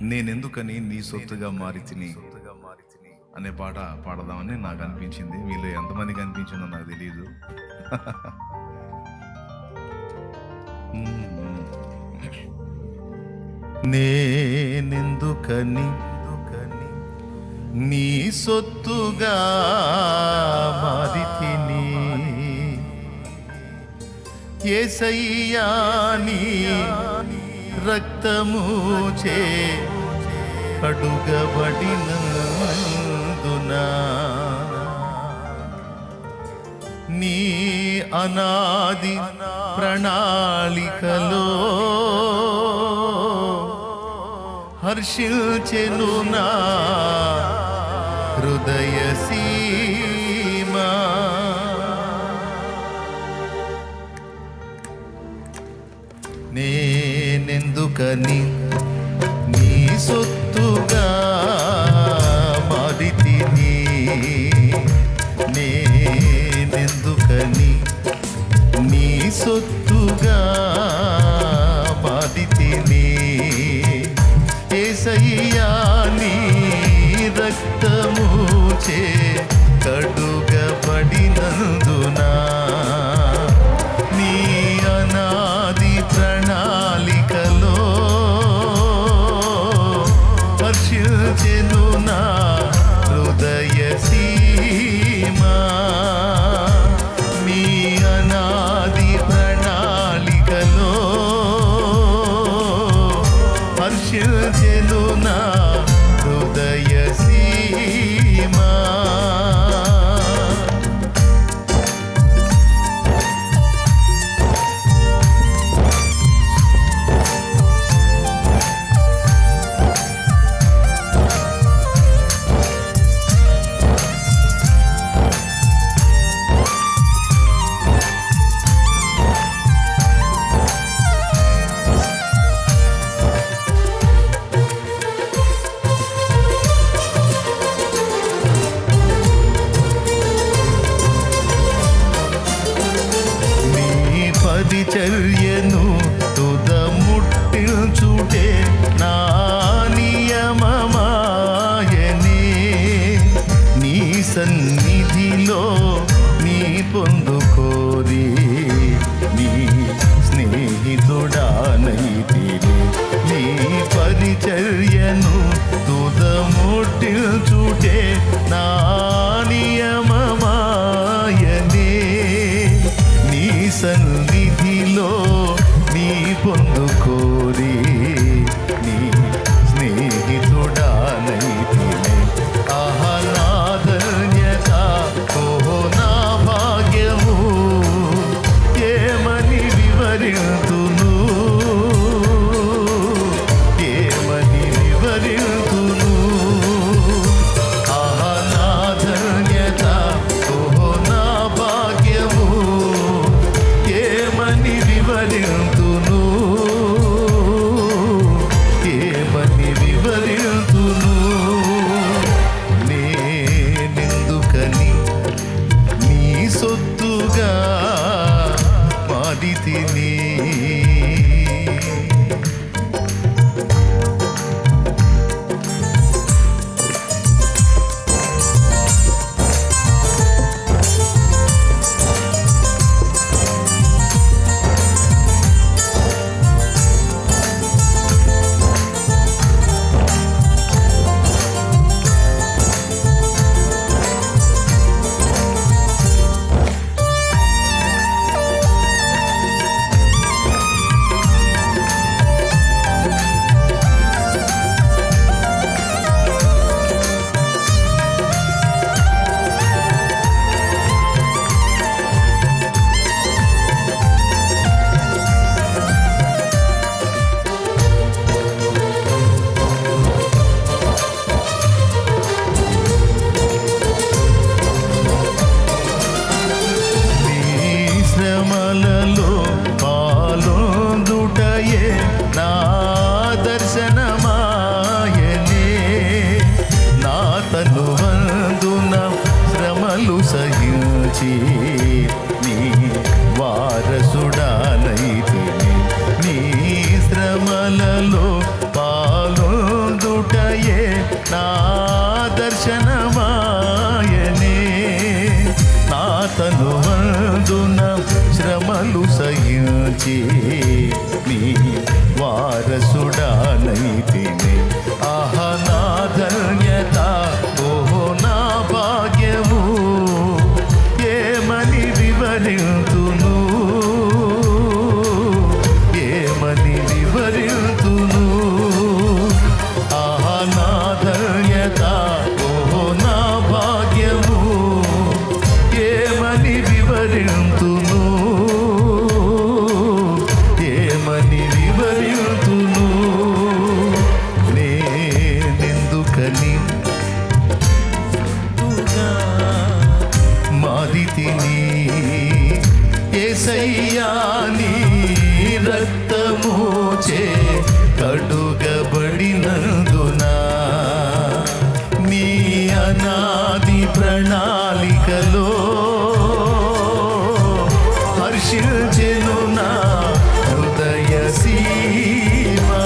నేనెందుకని నీ సొత్తుగా మారి తిని అనే పాట పాడదామని నాకు అనిపించింది. వీళ్ళు ఎంతమందికి అనిపించిందో నాకు తెలియదు. నేనెందుకని నీ సొత్తుగా మారి తిని యేసయ్యా నీ రక్తము చే కడుగబడినందునా నీ అనాది ప్రణాళికలో హర్షించెను నా హృదయ సీమా. నేనెందుకని నీ సొత్తుగా మారి తిని, నేనెందుకని నీ సొత్తుగా మారి తిని యేసయ్యా నీ రక్తము చే కడుగబడినందునా నీ అనాది ప్రణాళికలో హర్షించెను నా హృదయ సీమా. నీ అనాది ప్రణాళికలో హర్షించెను నా హృదయ సీమా. నా దర్శనమాయనే. నా తనువందున శ్రమలు సహించి నీ వారసుడానైతిని. ఆహా నా ధన్యత, ఓహో నా భాగ్యము, ఏమని వివరింతును, ఏమని వివరింతును. ఆహా నా ధన్యత, ఓహో నా భాగ్యము, ఏమని వివరింతును, ఏమని వివరింతును. నేనెందుకని మాదితిని యేసయ్యా నీ రక్తము చే కడుగబడినందున, నీ అనాది ప్రణాళికలో హర్షించెను నా హృదయ సీమా.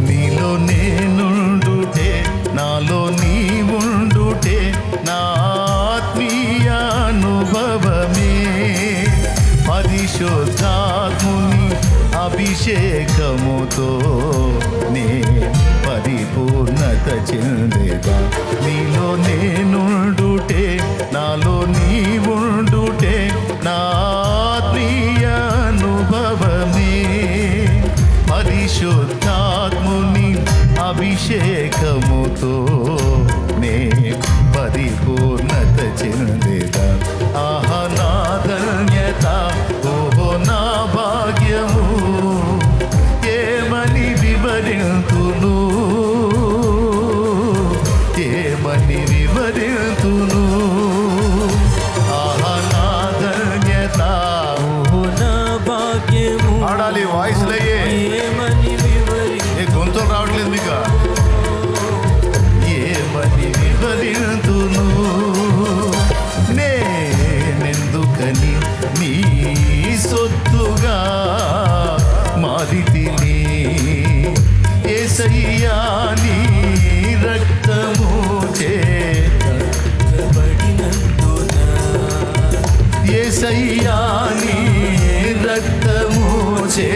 నీలో నేనుండుటే, నాలో నీవుండుటే నా ఆత్మీయ అనుభవమే. పరిశుద్ధాత్ముని అభిషేకముతో నే పరిపూర్ణత చెందేదా. నీలో నేనుండుటే, నాలో నీవుండుటే నా ఆత్మీయ అనుభవమే. పరిశుద్ధాత్ముని అభిషేకముతో నే పరిపూర్ణత చెందేదా. ఆహా నా ధన్యత, ఓహో నా భాగ్యము, ఏమని వివరింతును, ఏమని వివరింతును. ఆహా నా ధన్యత, ఓహో నా భాగ్యము, ఆడాలి వాయిస్ లయ్యే, ఏమని ఏ గొంతులు రావట్లేదు మీకు. ఏమని వివరింతును, నేనెందుకని నీ సొత్తుగా మాదితిని. యేసయ్యా నీ రక్తము చే కడుగబడినందున, యేసయ్యా నీ రక్తము చే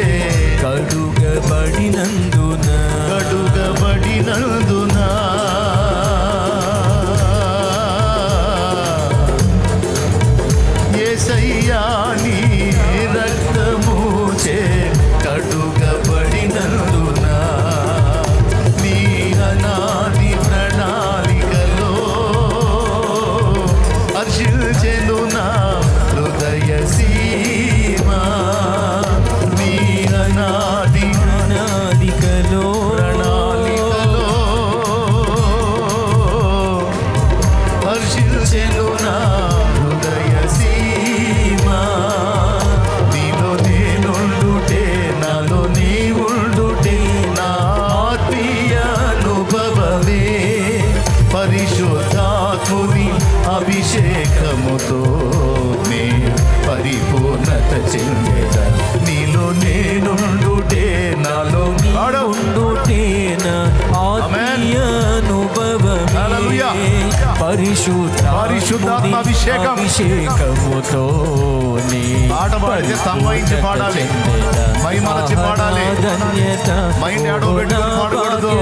కడుగబడినందున, కడుగబడినందున, యేసయ్యా నీ రక్తము పరిశుద్ధాత్మ అభిషేకం. అభిషేకముతో పాట పాడితే తన్మయించి పాడాలి, మైమరచి పాడాలి. మైండ్ యాడో పెట్టుకొని పాడకూడదు,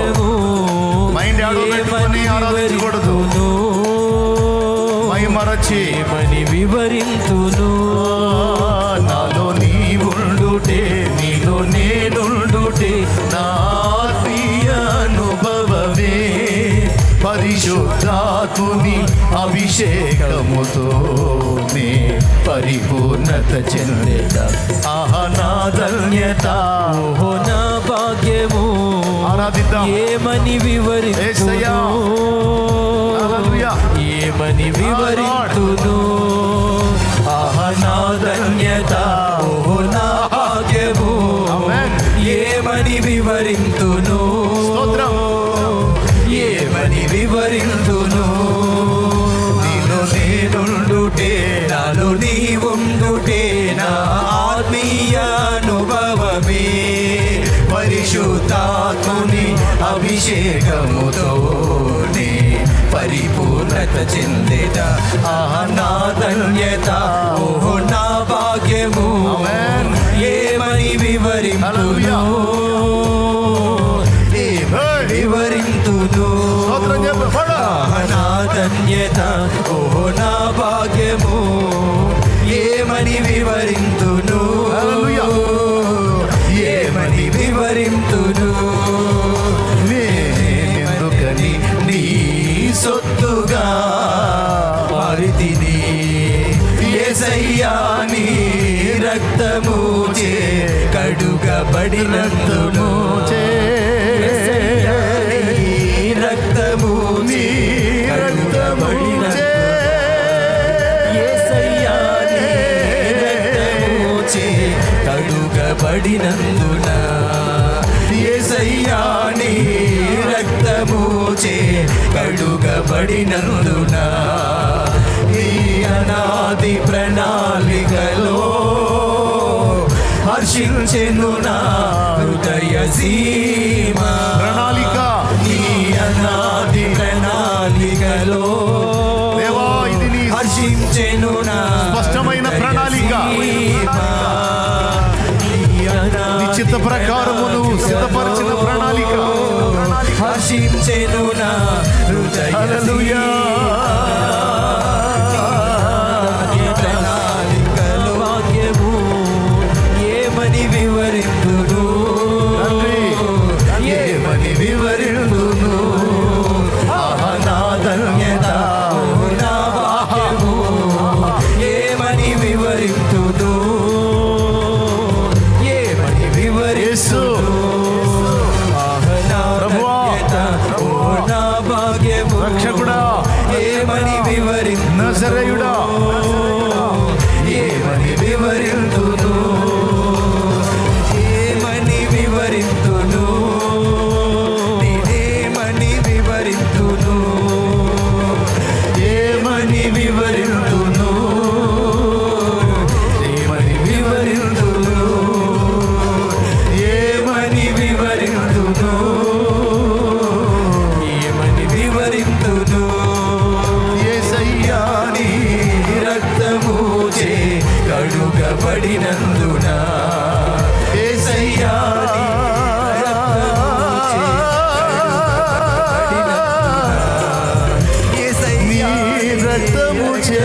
మైండ్ యాడో పెట్టుకొని ఆరాధించకూడదు. మైమరచి మని వివరింతును. నాలో నీవుండుటే, నీలో నేనుండుటే నా ఆత్మీయ అనుభవమే. పరిశుద్ధాత్ముని అభిషేకముతోనే పరిపూర్ణత చెందేదా. ఆహా నా ధన్యత, ఓహో నా భాగ్యము. ఆరాధిద్దాం. ఏమని యేసయ్యా. వివరింతును, హల్లెలూయా. ఏమని వివరింతును. ఆహా నా ధన్యత, ఓహో నా భాగ్యము. ఆమేన్. ఏమని వివరింతును, స్తోత్రం. ఏమని వివరింతును. నీలో నేనుండుటే, నాలో నీవుండుటే నా ఆత్మీయ అనుభవమే. పరిశుద్ధాత్ముని అభిషేకముతోనే పరిపూర్ణత చెందేదా. ఆహా నా ధన్యత, ఓహో నా భాగ్యము. ఆమేన్. ఏమని వివరింతును, ఏమని వివరింతును. స్తోత్రం చెప్పు, పాడు. ఆహా నా ధన్యత, ఓహో నా భాగ్యము. ఏమని వివరింతును, హల్లెలూయా. ఏమని వివరింతును. నేనెందుకని నీ సొత్తుగా మారితిని. యేసయ్యా నీ రక్తముచే కడుగబడినందును. యేసయ్యా నీ రక్తముచే కడుగబడినందును. యేసయ్యా నీ రక్తముచే కడుగబడినందున. యేసయ్యా నీ రక్తముచే కడుగబడినందున. నీ అనాది ప్రణాళికలో హర్షించెను నా హృదయ సీమ. ప్రణాళిక. నీ అనాది ప్రణాళికలో దేవా, ఇది నీ హర్షించెను నా స్పష్టమైన ప్రణాళిక. సీమ. నీ చిత్త ప్రకారము నువ్వు సిద్ధపరిచిన ప్రణాళిక. హర్షించెను నా హృదయ హల్లెలూయా. ప్రణాళికలో భాగ్యము. ఏమని వివరింతును, తండ్రి. ఏమని వివరింతును. ఆహా నా ధన్యత, ఓహో నా భాగ్యము. ఏమని వివరింతును, ఏమని యేసు. వివరింతును. ఆహా నా ప్రభువా. ధన్యత, ఓహో నా భాగ్యము. రక్షకుడా. ఏమని వివరింతును, నజరేయుడా. ఏమని వివరింతును. ఏమని వివరింతును. నేనేమని వివరింతును. ఏమని వివరింతును. ఏమని వివరింతును. ఏమని వివరింతును. ఏమని వివరింతును. యేసయ్యా నీ రక్తముచే కడుగబడినందున. యేసయ్యా నీ రక్తముచే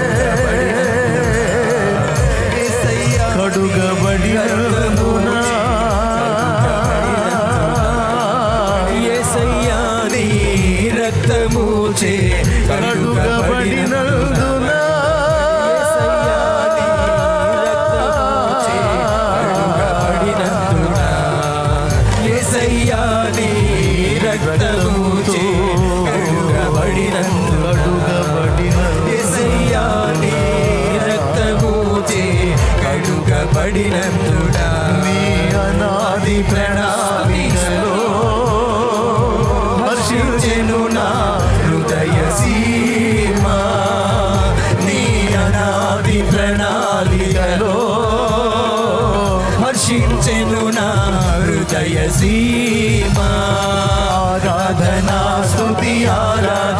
కడుగబడినందున. యేసయ్యా నీ రక్తముచే యేసయ్యా కడుగబడినందున. యేసయ్యా నీ రక్తముచే కడుగబడినందున. యేసయ్యా నీ రక్తముచే కడుగబడినందున. యేసయ్యా నీ రక్తముచే కడుగబడినందున. నీ అనాది ప్రణాళికలో హర్షించెను నా హృదయ సీమ. నీ అనాది ప్రణాళికలో హర్షించెను నా హృదయ సీమ. ఆరాధనా స్తుతి ఆరాధన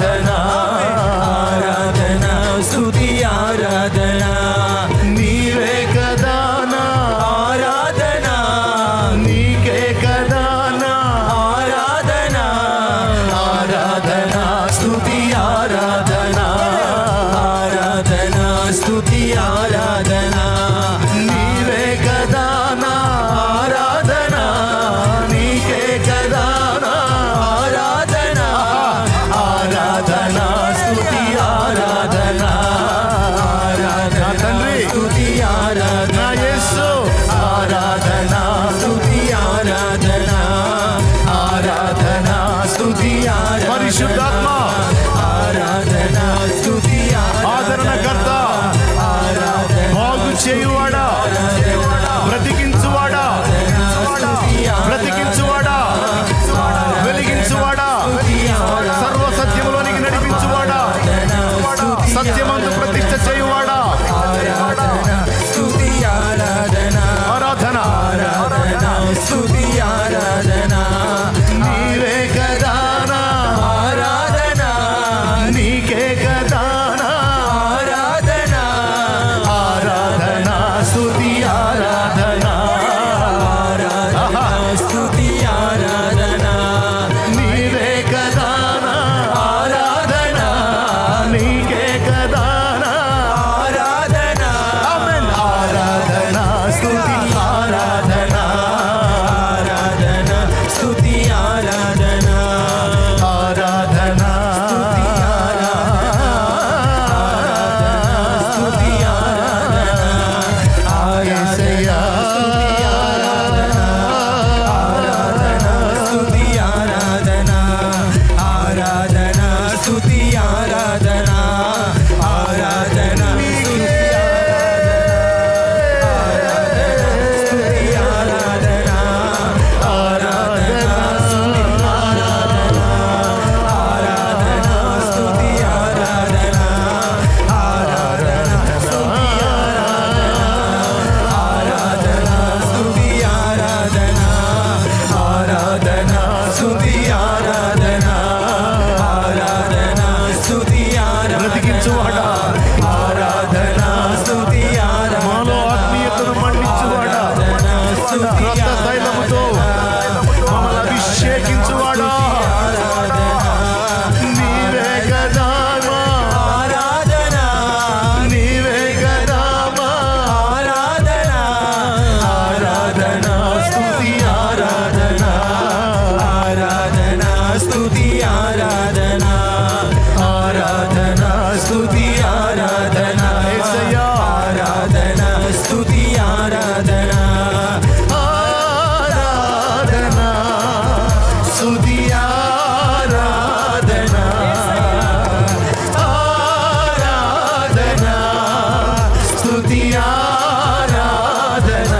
ఆరాధన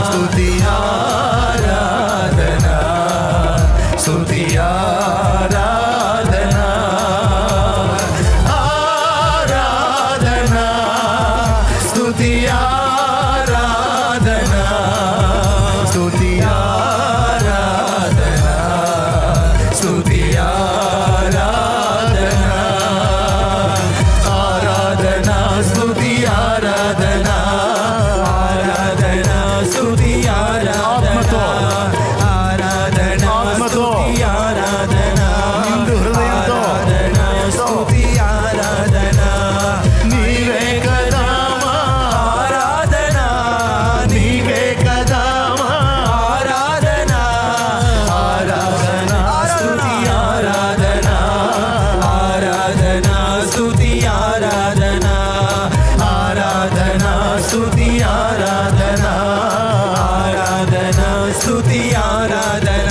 స్తుతి ఆరాధన స్తుతి ఆరాధన ఆరాధన స్తుతి ఆరాధన స్తుతి ఆరాధన స్తుతి ఆరాధన ఆరాధన స్తుతి ఆరాధన ఆరాధన స్తుతి ఆరాధన ఆరాధన స్తుతి ఆరాధన నిండు హృదయంతో ఆరాధన స్తుతి ఆరాధన నీవే కదా మా ఆరాధన నీవే కదా మా ఆరాధన ఆరాధన స్తుతి ఆరాధన ఆరాధన స్తుతి ఆరాధన ఆరాధన స్తుతి ఆరాధన ఆరాధన స్తుతి ఆరాధన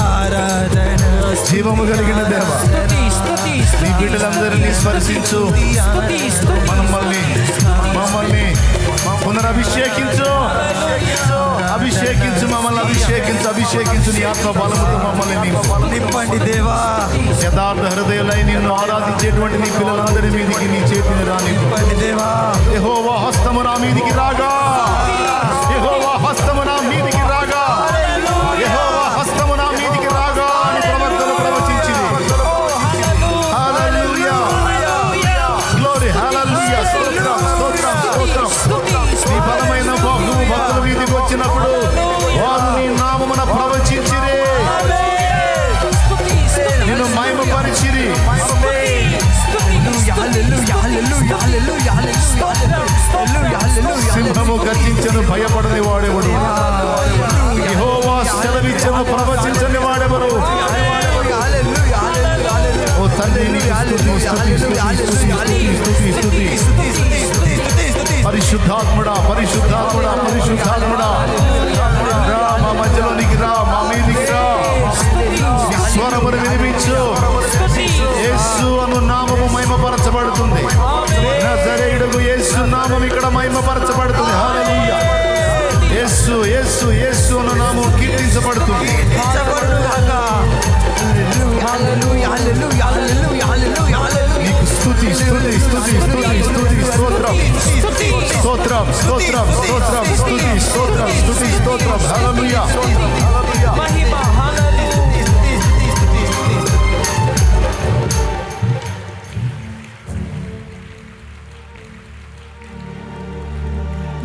ఆరాధన జీవము కలిగిన దేవ నీ బిడ్డలందరినీ స్పర్శించు మమ్మల్ని పునరభిషేకించు అభిషేకించు మమ్మల్ని అభిషేకించు నీ ఆత్మ బలముతో మమ్మల్ని నింపండి దేవా యథార్థ హృదయులై నిన్ను ఆరాధించేటువంటి నీ పిల్లలందరి మీదికి నీ చేతిని రాని నింపండి దేవా యెహోవా హస్తము నా మీదికి రాగా యెహోవా హస్తము నా మీదికి రాగా యెహోవా హస్తము నా మీదికి రాగా అని ప్రవక్తలు ప్రవచించింది. హల్లెలూయా గ్లోరీ హల్లెలూయా స్తోత్రం నీ బలమైన బాహువు భక్తుల వీధికి వచ్చినప్పుడు వారు నీ నామమున ప్రవచించిరి, నిన్ను మహిమపరిచిరి. సింహము గర్జించను భయపడని వాడెవడు, యెహోవా సెలవిచ్చను ప్రవచించని వాడెవరు. ఓ తండ్రి నీకు స్తుతి. పరిశుద్ధాత్ముడా రా మా మధ్యలోనికి రా, మా మీదికి రా, నీ స్వరమును వినిపించు. యేసు అను నామము మహిమపరచబడుతుంది. నజరేయుడగు యేసు నామం ఇక్కడ మహిమపరచబడుతుంది. హల్లెలూయా. యేసు అను నామం కీర్తించబడుతుంది. నీకు స్తుతి స్తోత్రం. హల్లెలూయా.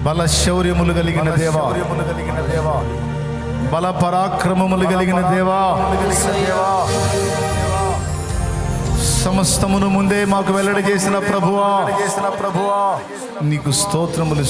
బల శౌర్యములు కలిగిన దేవా, బల పరాక్రమములు కలిగిన దేవా, సమస్తమును ముందే మాకు వెల్లడి చేసిన ప్రభువా, నీకు స్తోత్రములు.